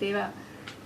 13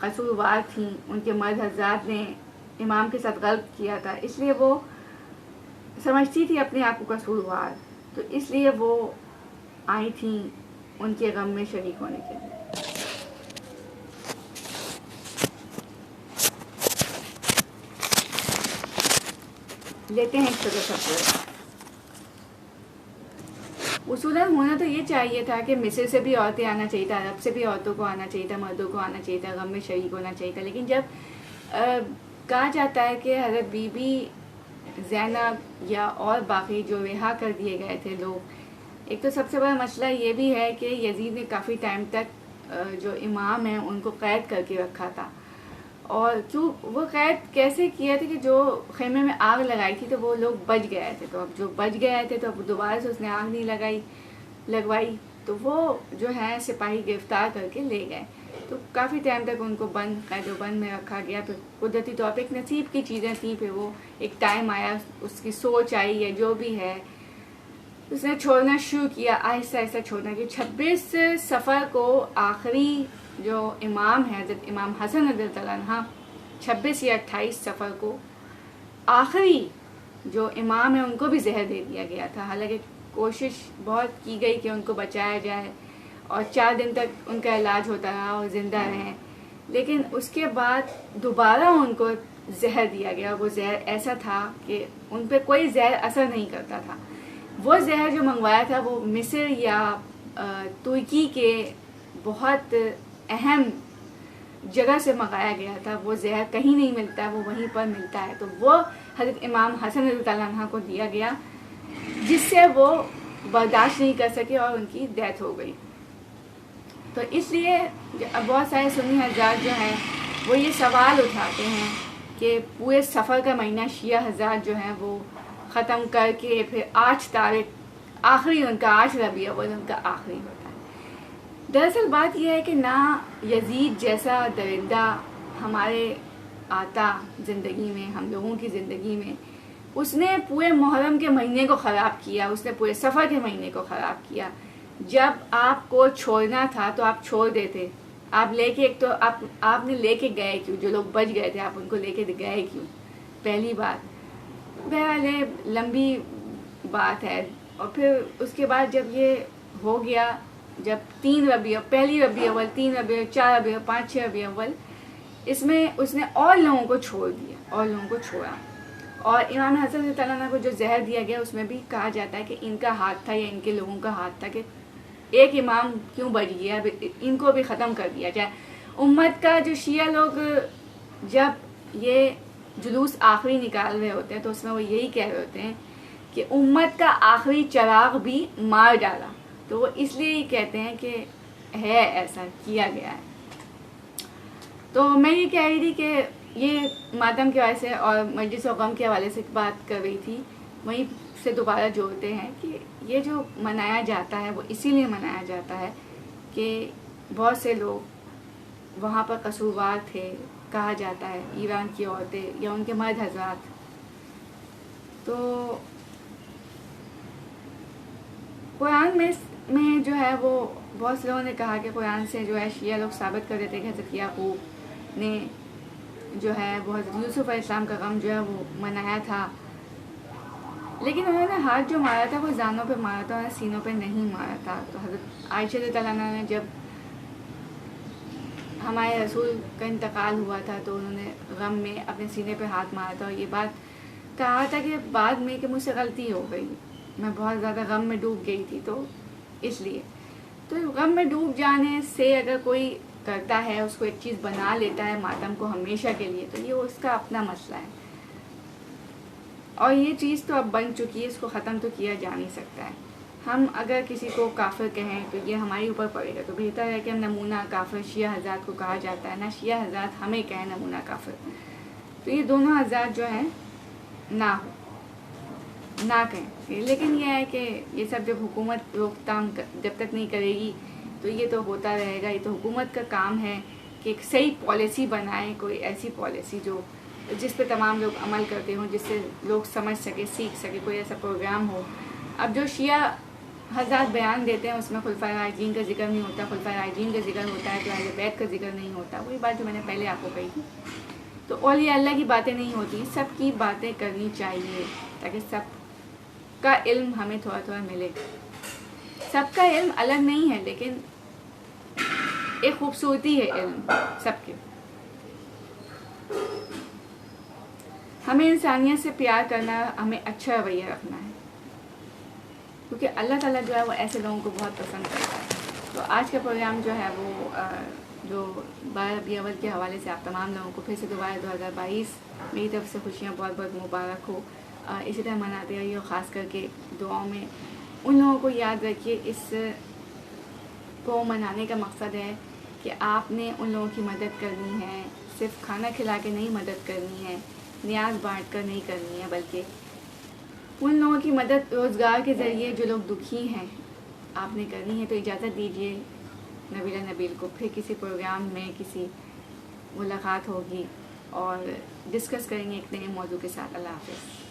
قصوروار تھیں، ان کے مرد حضرات نے امام کے ساتھ غلط کیا تھا، اس لیے وہ سمجھتی تھی اپنے آپ کو قصوروار، تو اس لیے وہ آئی تھیں ان کے غم میں شریک ہونے کے لیے۔ لیتے ہیں ایک چھوٹا سا بریک۔ اصولاً ہونا تو یہ چاہیے تھا کہ مصر سے بھی عورتیں آنا چاہیے تھا، عرب سے بھی عورتوں کو آنا چاہیے تھا، مردوں کو آنا چاہیے تھا، غم میں شریک ہونا چاہیے تھا، لیکن جب کہا جاتا ہے کہ حضرت بی بی زینب یا اور باقی جو رہا کر دیے گئے تھے لوگ، ایک تو سب سے بڑا مسئلہ یہ بھی ہے کہ یزید نے کافی ٹائم تک جو امام ہیں ان کو قید کر کے رکھا تھا، اور کیوں وہ قید کیسے کیا تھا کہ جو خیمے میں آگ لگائی تھی تو وہ لوگ بچ گئے تھے، تو اب جو بچ گئے تھے تو اب دوبارہ سے اس نے آگ نہیں لگوائی، تو وہ جو ہے سپاہی گرفتار کر کے لے گئے، تو کافی ٹائم تک ان کو قید و بند میں رکھا گیا۔ پھر قدرتی طور پہ ایک نصیب کی چیزیں تھیں، پھر وہ ایک ٹائم آیا، اس کی سوچ آئی ہے جو بھی ہے، اس نے چھوڑنا شروع کیا، آہستہ آہستہ چھوڑنا، کہ 26 صفر کو آخری جو امام ہے حضرت امام حسن رضی اللہ عنہ، 26 یا 28 صفر کو آخری جو امام ہے ان کو بھی زہر دے دیا گیا تھا، حالانکہ کوشش بہت کی گئی کہ ان کو بچایا جائے، اور 4 دن تک ان کا علاج ہوتا رہا اور زندہ رہیں، لیکن اس کے بعد دوبارہ ان کو زہر دیا گیا، وہ زہر ایسا تھا کہ ان پہ کوئی زہر اثر نہیں کرتا تھا۔ وہ زہر جو منگوایا تھا وہ مصر یا ترکی کے بہت اہم جگہ سے منگایا گیا تھا، وہ زہر کہیں نہیں ملتا ہے، وہ وہیں پر ملتا ہے، تو وہ حضرت امام حسن رضی اللہ عنہ کو دیا گیا، جس سے وہ برداشت نہیں کر سکے اور ان کی ڈیتھ ہو گئی۔ تو اس لیے بہت سارے سنی حضرات جو ہیں وہ یہ سوال اٹھاتے ہیں کہ پورے سفر کا مہینہ شیعہ حضرات جو ہیں وہ ختم کر کے پھر 8 تاریخ آخری ان کا 8 ربیع الاول ان کا آخری ہوتا ہے۔ دراصل بات یہ ہے کہ نہ یزید جیسا درندہ ہمارے آتا زندگی میں، ہم لوگوں کی زندگی میں، اس نے پورے محرم کے مہینے کو خراب کیا، اس نے پورے سفر کے مہینے کو خراب کیا۔ جب آپ کو چھوڑنا تھا تو آپ چھوڑ دیتے، آپ لے کے، ایک تو آپ نے لے کے گئے کیوں؟ جو لوگ بچ گئے تھے آپ ان کو لے کے گئے کیوں؟ پہلی بات، بہرحال لمبی بات ہے۔ اور پھر اس کے بعد جب یہ ہو گیا، جب 3 ربیع، پہلی ربیع اول، 3 ربیع، 4 ربیع، 5، 6 ربیع اول، اس میں اس نے اور لوگوں کو چھوڑ دیا، اور لوگوں کو چھوڑا، اور امام حسن رضی اللہ عنہ کو جو زہر دیا گیا اس میں بھی کہا جاتا ہے کہ ان کا ہاتھ تھا یا ان کے لوگوں کا ہاتھ تھا کہ ایک امام کیوں بچ گیا، ان کو بھی ختم کر دیا جائے۔ امت کا جو شیعہ لوگ جب یہ جلوس آخری نکال رہے ہوتے ہیں تو اس میں وہ یہی کہہ رہے ہوتے ہیں کہ امت کا آخری چراغ بھی مار ڈالا، تو وہ اس لیے ہی کہتے ہیں کہ ہے ایسا کیا گیا ہے۔ تو میں یہ کہہ رہی تھی کہ یہ ماتم کے حوالے سے اور مجلس و غم کے حوالے سے بات کر رہی تھی، وہیں سے دوبارہ جوڑتے ہیں کہ یہ جو منایا جاتا ہے وہ اسی لیے منایا جاتا ہے کہ بہت سے لوگ وہاں پر قصوروار تھے، کہا جاتا ہے ایران کی عورتیں یا ان کے مرد حضرات۔ تو قرآن میں جو ہے وہ بہت سے لوگوں نے کہا کہ قرآن سے جو ہے شیعہ لوگ ثابت کر دیتے کہ حضرت یعقوب نے جو ہے وہ حضرت یوسف علیہ السلام کا غم جو ہے وہ منایا تھا، لیکن انہوں نے ہاتھ جو مارا تھا وہ زانوں پہ مارا تھا، انہوں نے سینوں پہ نہیں مارا تھا۔ تو حضرت عائشہ رضی اللہ عنہا نے جب ہمارے رسول کا انتقال ہوا تھا تو انہوں نے غم میں اپنے سینے پہ ہاتھ مارا تھا، اور یہ بات کہا تھا کہ بعد میں کہ مجھ سے غلطی ہو گئی، میں بہت زیادہ غم میں ڈوب گئی تھی، تو اس لیے تو غم میں ڈوب جانے سے اگر کوئی کرتا ہے، اس کو ایک چیز بنا لیتا ہے ماتم کو ہمیشہ کے لیے، تو یہ اس کا اپنا مسئلہ ہے، اور یہ چیز تو اب بن چکی ہے، اس کو ختم تو کیا جا نہیں سکتا ہے۔ ہم اگر کسی کو کافر کہیں تو یہ ہمارے اوپر پڑے گا، تو بہتر ہے کہ ہم نمونہ کافر شیعہ حضرات کو کہا جاتا ہے، نہ شیعہ حضرات ہمیں کہیں نمونہ کافر، تو یہ دونوں حضرات جو ہیں نہ کہیں۔ لیکن یہ ہے کہ یہ سب جب حکومت روک تھام جب تک نہیں کرے گی تو یہ تو ہوتا رہے گا۔ یہ تو حکومت کا کام ہے کہ ایک صحیح پالیسی بنائے، کوئی ایسی پالیسی جس پہ تمام لوگ عمل کرتے ہوں، جس سے لوگ سمجھ سکے، سیکھ سکے، کوئی ایسا پروگرام ہو۔ اب جو شیعہ حضرات بیان دیتے ہیں، اس میں خلفائے راشدین کا ذکر نہیں ہوتا، خلفائے راشدین کا ذکر ہوتا ہے تو اہل بیت کا ذکر نہیں ہوتا. وہی بات جو میں نے پہلے آپ کو کہی تھی. تو اولیاء اللہ کی باتیں نہیں ہوتی، سب کی باتیں کرنی چاہیے تاکہ سب کا علم ہمیں تھوڑا تھوڑا ملے. سب کا علم الگ نہیں ہے لیکن ایک خوبصورتی ہے علم سب کے. ہمیں انسانیت سے پیار کرنا، ہمیں اچھا رویہ رکھنا ہے کیونکہ اللہ تعالیٰ جو ہے وہ ایسے لوگوں کو بہت پسند کرتا ہے. تو آج کا پروگرام جو ہے وہ جو 12 ربیع الاول کے حوالے سے آپ تمام لوگوں کو پھر سے دوبارہ 2022 میری طرف سے خوشیاں بہت بہت مبارک ہو. اسی طرح مناتے رہیے اور خاص کر کے دعاؤں میں ان لوگوں کو یاد رکھیے. اس کو منانے کا مقصد ہے کہ آپ نے ان لوگوں کی مدد کرنی ہے، صرف کھانا کھلا کے نہیں مدد کرنی ہے، نیاز بانٹ کر نہیں کرنی ہے، بلکہ ان لوگوں کی مدد روزگار کے ذریعے جو لوگ دکھی ہیں آپ نے کرنی ہے. تو اجازت دیجیے نبیلہ نبیل کو، پھر کسی پروگرام میں کسی ملاقات ہوگی اور ڈسکس کریں گے ایک نئے موضوع کے ساتھ. اللہ حافظ.